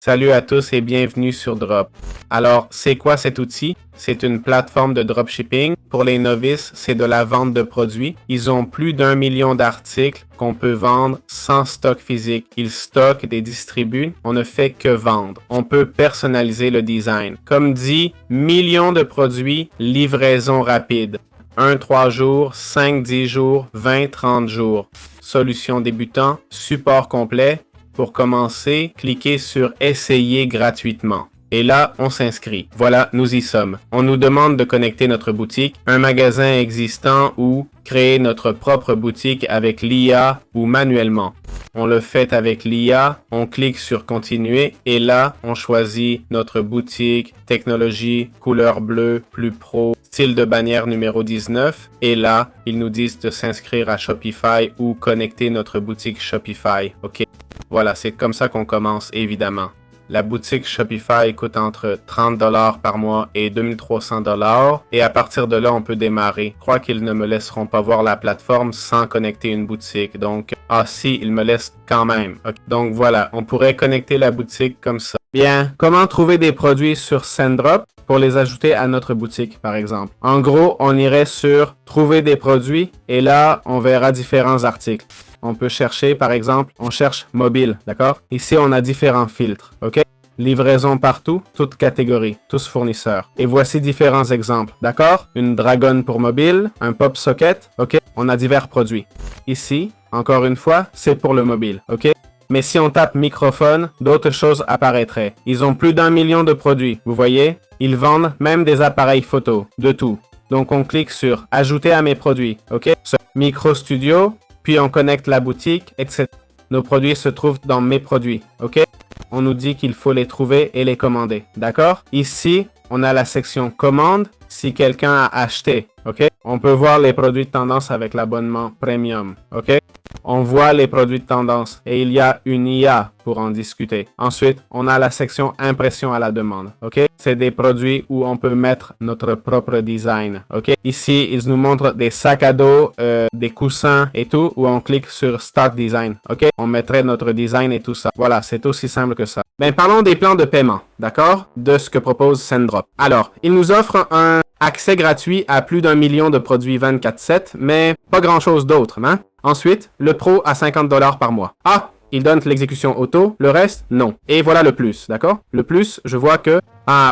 Salut à tous et bienvenue sur Drop. Alors, c'est quoi cet outil? C'est une plateforme de dropshipping. Pour les novices, c'est de la vente de produits. Ils ont plus d'1 million d'articles qu'on peut vendre sans stock physique. Ils stockent et distribuent. On ne fait que vendre. On peut personnaliser le design. Comme dit, millions de produits, livraison rapide. 1-3 jours, 5-10 jours, 20-30 jours. Solution débutant, support complet. Pour commencer, cliquez sur « Essayer gratuitement ». Et là, on s'inscrit. Voilà, nous y sommes. On nous demande de connecter notre boutique, un magasin existant ou créer notre propre boutique avec l'IA ou manuellement. On le fait avec l'IA, on clique sur « Continuer » et là, on choisit notre boutique, technologie, couleur bleue, plus pro, style de bannière numéro 19 et là, ils nous disent de s'inscrire à Shopify ou connecter notre boutique Shopify. OK? Voilà, c'est comme ça qu'on commence, évidemment. La boutique Shopify coûte entre 30 $ par mois et 2300 $ et à partir de là, on peut démarrer. Je crois qu'ils ne me laisseront pas voir la plateforme sans connecter une boutique. Donc, si, ils me laissent quand même. Okay. Donc voilà, on pourrait connecter la boutique comme ça. Bien, comment trouver des produits sur SendDrop pour les ajouter à notre boutique, par exemple? En gros, on irait sur « Trouver des produits » et là, on verra différents articles. On peut chercher, par exemple, on cherche mobile, d'accord? Ici, on a différents filtres, ok? Livraison partout, toutes catégories, tous fournisseurs. Et voici différents exemples, d'accord? Une Dragon pour mobile, un Pop Socket, ok? On a divers produits. Ici, encore une fois, c'est pour le mobile, ok? Mais si on tape microphone, d'autres choses apparaîtraient. Ils ont plus d'1 million de produits, vous voyez? Ils vendent même des appareils photo, de tout. Donc, on clique sur « Ajouter à mes produits », ok? Micro Studio, puis on connecte la boutique, etc. Nos produits se trouvent dans mes produits, ok? On nous dit qu'il faut les trouver et les commander, d'accord? Ici, on a la section commande si quelqu'un a acheté, ok? On peut voir les produits de tendance avec l'abonnement premium, ok? On voit les produits de tendance et il y a une IA pour en discuter. Ensuite, on a la section impression à la demande, ok? C'est des produits où on peut mettre notre propre design, ok? Ici, ils nous montrent des sacs à dos, des coussins et tout, où on clique sur Start Design, ok? On mettrait notre design et tout ça. Voilà, c'est aussi simple que ça. Ben, parlons des plans de paiement, d'accord? De ce que propose SendDrop. Alors, il nous offre un accès gratuit à plus d'1 million de produits 24/7, mais pas grand-chose d'autre, hein? Ensuite, le Pro à 50 $ par mois. Il donne l'exécution auto, le reste, non. Et voilà le plus, d'accord? Le plus, je vois que...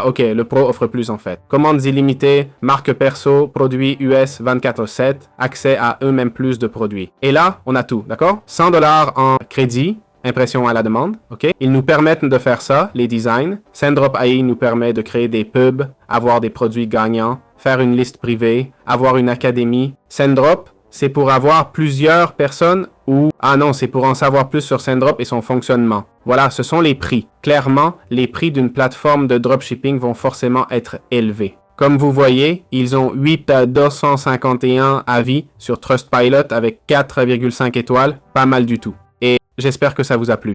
ok, le Pro offre plus en fait. Commandes illimitées, marque perso, produits US 24/7, accès à eux-mêmes plus de produits. Et là, on a tout, d'accord? 100 $ en crédit, impression à la demande, ok? Ils nous permettent de faire ça, les designs. SendDrop AI nous permet de créer des pubs, avoir des produits gagnants, faire une liste privée, avoir une académie. SendDrop, c'est pour avoir plusieurs personnes ou... non, c'est pour en savoir plus sur SendDrop et son fonctionnement. Voilà, ce sont les prix. Clairement, les prix d'une plateforme de dropshipping vont forcément être élevés. Comme vous voyez, ils ont 8/251 avis sur Trustpilot avec 4,5 étoiles, pas mal du tout. Et j'espère que ça vous a plu.